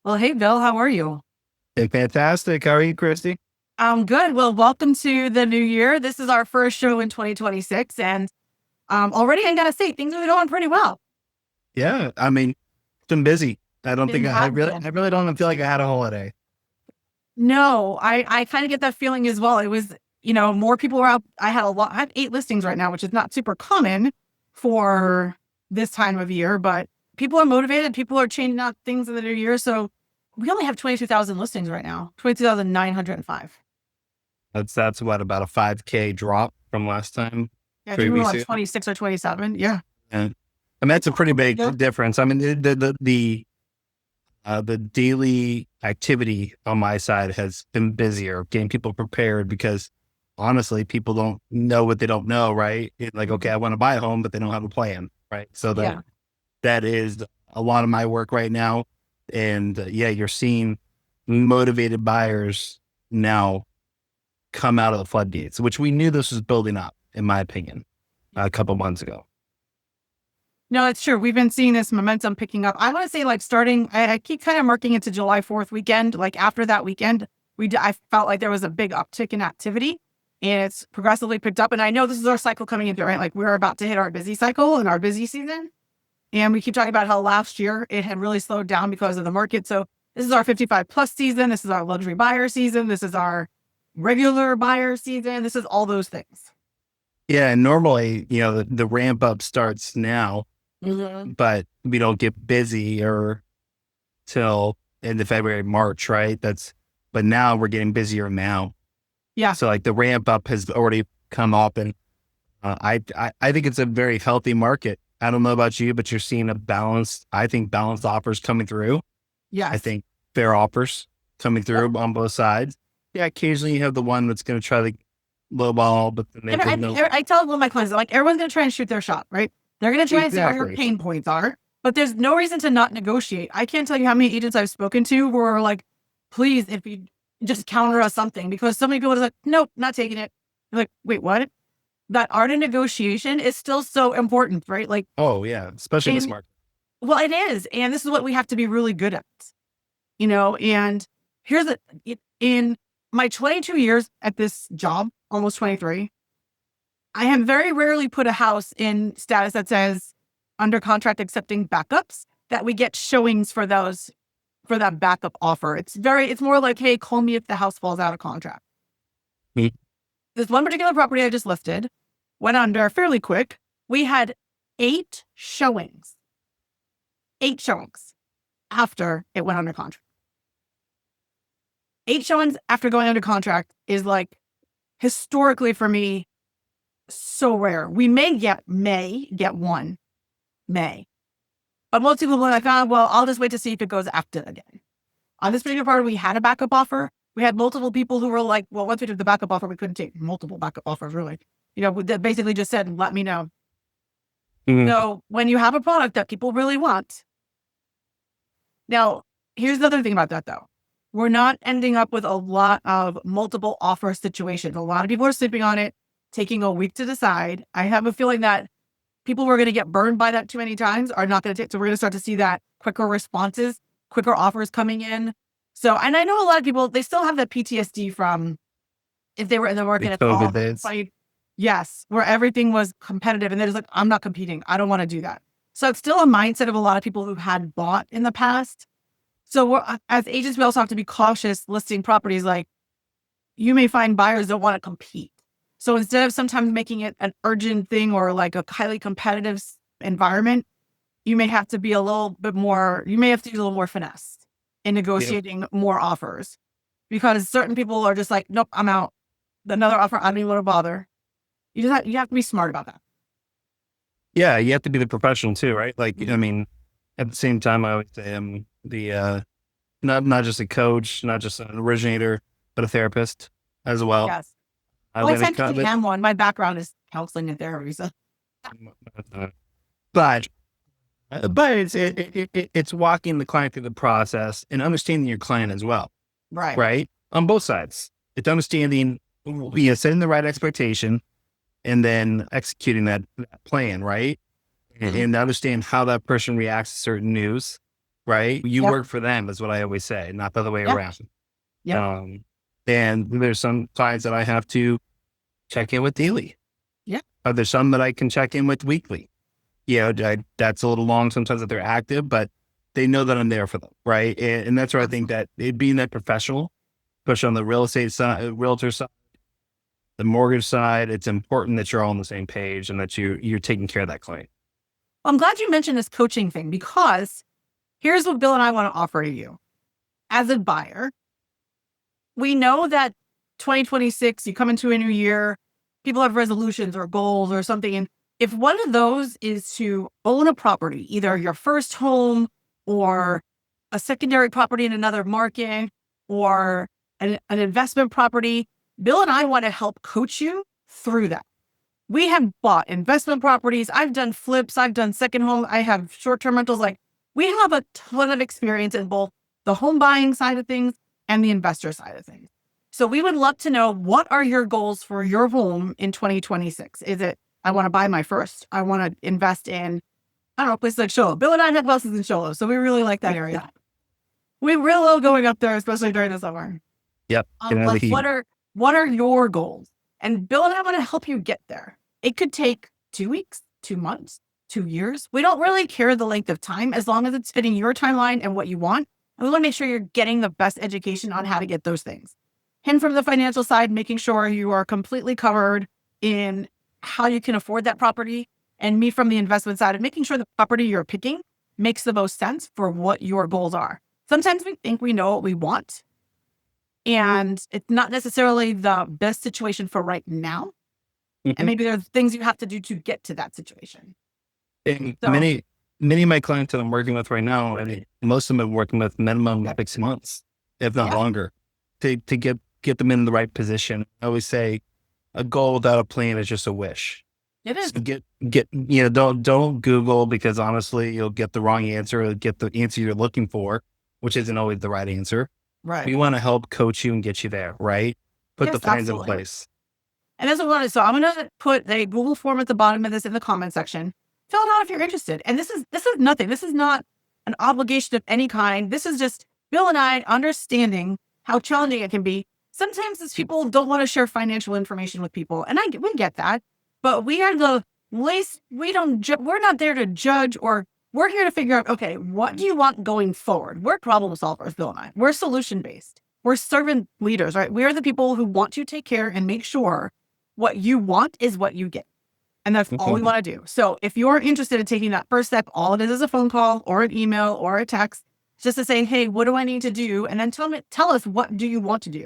Well, hey, Bill, how are you? Hey, fantastic. How are you, Christy? I'm good. Well, welcome to the new year. This is our first show in 2026. And already I got to say, things are going pretty well. Yeah, it's been busy. I don't It think I has really, been. I really don't feel like I had a holiday. No, I kind of get that feeling as well. It was, more people were out. I have 8 listings right now, which is not super common for this time of year, but people are motivated. People are changing out things in the new year. So we only have 22,000 listings right now, 22,905. That's what about a 5K drop from last time, Yeah, I three think we were weeks on ago. 26 or 27. Yeah. And that's a pretty big difference. I mean, the daily activity on my side has been busier, getting people prepared because honestly, people don't know what they don't know, right? Like, okay, I want to buy a home, but they don't have a plan, right? So Yeah. that is a lot of my work right now. And yeah, you're seeing motivated buyers now come out of the floodgates, which we knew this was building up, in my opinion, a couple months ago. No, it's true. We've been seeing this momentum picking up. I want to say, like, starting, I keep kind of marking it to July 4th weekend. Like, after that weekend, I felt like there was a big uptick in activity and it's progressively picked up. And I know this is our cycle coming into, right? Like, we're about to hit our busy cycle and our busy season. And we keep talking about how last year it had really slowed down because of the market. So, this is our 55 plus season. This is our luxury buyer season. This is our regular buyer season. This is all those things. Yeah. And normally, the ramp up starts now, Mhm. but we don't get busy or till end of February, March, right? But now we're getting busier now. Yeah. So like the ramp up has already come up and I think it's a very healthy market. I don't know about you, but you're seeing I think balanced offers coming through. I Yes. think fair offers coming through on both sides. Yeah, occasionally you have the one that's going to try to lowball, but then And they know I tell one of my clients, like, everyone's going to try and shoot their shot, right? They're going to try and see what your exactly. pain points are, but there's no reason to not negotiate. I can't tell you how many agents I've spoken to who are like, please, if you just counter us something, because so many people are like, nope, not taking it. You're like, wait, what? That art of negotiation is still so important, right? Like, Oh yeah, especially in this and market. well, it is. And this is what we have to be really good at, and here's in my 22 years at this job, almost 23, I have very rarely put a house in status that says under contract accepting backups that we get showings for that backup offer. It's more like, hey, call me if the house falls out of contract. Mm. This one particular property I just listed went under fairly quick. We had 8 showings, 8 showings after it went under contract. 8 showings after going under contract is like historically for me so rare. We may get one, may. But most people were like, oh, well, I'll just wait to see if it goes active again. On this particular part, we had a backup offer. We had multiple people who were like, well, once we did the backup offer, we couldn't take multiple backup offers, really. That basically just said, let me know. Mm. So when you have a product that people really want, now, here's the other thing about that, though. We're not ending up with a lot of multiple offer situations. A lot of people are sleeping on it, taking a week to decide. I have a feeling that people who are going to get burned by that too many times are not going to take. So we're going to start to see that quicker responses, quicker offers coming in. So, and I know a lot of people, they still have that PTSD from if they were in the The market at COVID all. days. Yes, where everything was competitive and they're just like, I'm not competing. I don't want to do that. So it's still a mindset of a lot of people who had bought in the past. So as agents, we also have to be cautious listing properties. Like, you may find buyers don't want to compete. So instead of sometimes making it an urgent thing or like a highly competitive environment, you may have to be a little bit more, you may have to use a little more finesse in Yep. negotiating more offers because certain people are just like, nope, I'm out. Another offer, I don't even want to bother. You have to be smart about that. Yeah, you have to be the professional too, right? Like, I Mhm. mean, at the same time, I always say I'm the not just a coach, not just an originator, but a therapist as well. Yes. I Well, I let it technically come, am one. My background is counseling and therapy. So, but it's walking the client through the process and understanding your client as well, right. right? On both sides, it's understanding, setting the right expectation and then executing that plan, right? And Mhm. and understand how that person reacts to certain news, right? You Yep. work for them is what I always say, not the other way Yep. around. Yep. And there's some clients that I have to check in with daily. Yep. There's some that I can check in with weekly. That's a little long sometimes that they're active, but they know that I'm there for them, right? And that's where I think that being that professional, especially on the real estate side, realtor side, the mortgage side, it's important that you're all on the same page and that you're taking care of that client. I'm glad you mentioned this coaching thing, because here's what Bill and I want to offer to you. As a buyer, we know that 2026, you come into a new year, people have resolutions or goals or something. And if one of those is to own a property, either your first home or a secondary property in another market or an investment property, Bill and I want to help coach you through that. We have bought investment properties. I've done flips. I've done second home. I have short-term rentals. Like, we have a ton of experience in both the home buying side of things and the investor side of things. So we would love to know, what are your goals for your home in 2026? Is it, I want to buy my first, I want to invest in, I don't know, places like Show. Bill and I have houses in Show, so we really like that area. We really love going up there, especially during the summer. Yep. Like, what are your goals? And Bill and I want to help you get there. It could take 2 weeks, 2 months, 2 years. We don't really care the length of time, as long as it's fitting your timeline and what you want. And we want to make sure you're getting the best education on how to get those things. Him from the financial side, making sure you are completely covered in how you can afford that property. And me from the investment side, of making sure the property you're picking makes the most sense for what your goals are. Sometimes we think we know what we want, and it's not necessarily the best situation for right now. And maybe there's things you have to do to get to that situation. And many of my clients that I'm working with right now, and most of them are working with minimum 6 months, if not longer, to get them in the right position. I always say a goal without a plan is just a wish. It is. So don't Google, because honestly, you'll get the wrong answer, or get the answer you're looking for, which isn't always the right answer. Right. We want to help coach you and get you there, right? Put the plans in place. And that's what I wanted. So I'm going to put a Google form at the bottom of this in the comment section. Fill it out if you're interested. And this is nothing. This is not an obligation of any kind. This is just Bill and I understanding how challenging it can be. Sometimes as people don't want to share financial information with people, and we get that, but we are the least, we're not there to judge, or we're here to figure out, okay, what do you want going forward? We're problem solvers, Bill and I. We're solution based. We're servant leaders, right? We are the people who want to take care and make sure what you want is what you get. And that's all we want to do. So if you're interested in taking that first step, all it is a phone call or an email or a text, just to say, hey, what do I need to do? And then tell us, what do you want to do?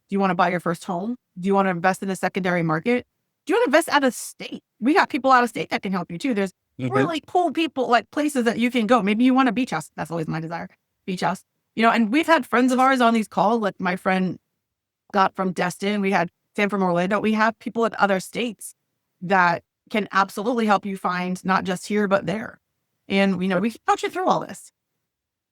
Do you want to buy your first home? Do you want to invest in a secondary market? Do you want to invest out of state? We got people out of state that can help you too. There's really cool people, like places that you can go. Maybe you want a beach house. That's always my desire. Beach house. And we've had friends of ours on these calls, like my friend got from Destin. We had Sam from Orlando. We have people in other states that can absolutely help you find not just here, but there. And, we can coach you through all this.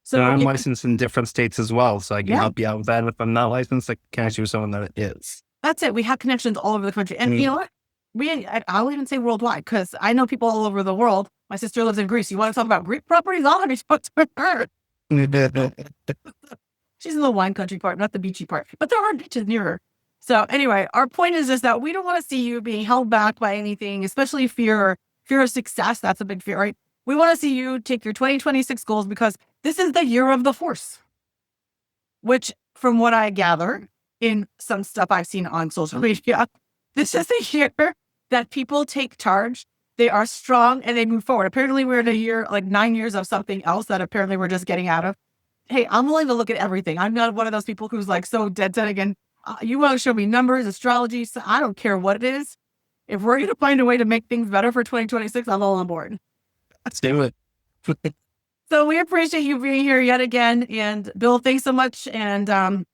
So I'm licensed in different states as well, so I can help you out with that. If I'm not licensed, I can connect you with someone that is. That's it. We have connections all over the country. And you know what? I'll even say worldwide, because I know people all over the world. My sister lives in Greece. You want to talk about Greek properties? I'll have you talk to her. She's in the wine country part, not the beachy part. But there are beaches near her. So anyway, our point is just that we don't want to see you being held back by anything, especially fear of success. That's a big fear, right? We want to see you take your 2026 goals, because this is the year of the horse, which, from what I gather in some stuff I've seen on social media, this is the year that people take charge. They are strong and they move forward. Apparently we're in a year, like 9 years of something else that apparently we're just getting out of. Hey, I'm willing to look at everything. I'm not one of those people who's like so dead set again. You want to show me numbers, astrology, so I don't care what it is. If we're going to find a way to make things better for 2026, I'm all on board. Let's do it. So we appreciate you being here yet again. And Bill, thanks so much. And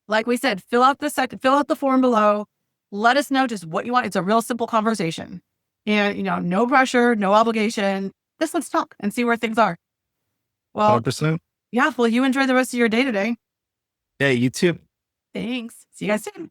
like we said, fill out the form below. Let us know just what you want. It's a real simple conversation. And, no pressure, no obligation. Just let's talk and see where things are. Well, 100%. Yeah. Well, you enjoy the rest of your day today. Yeah, you too. Thanks. See you guys soon.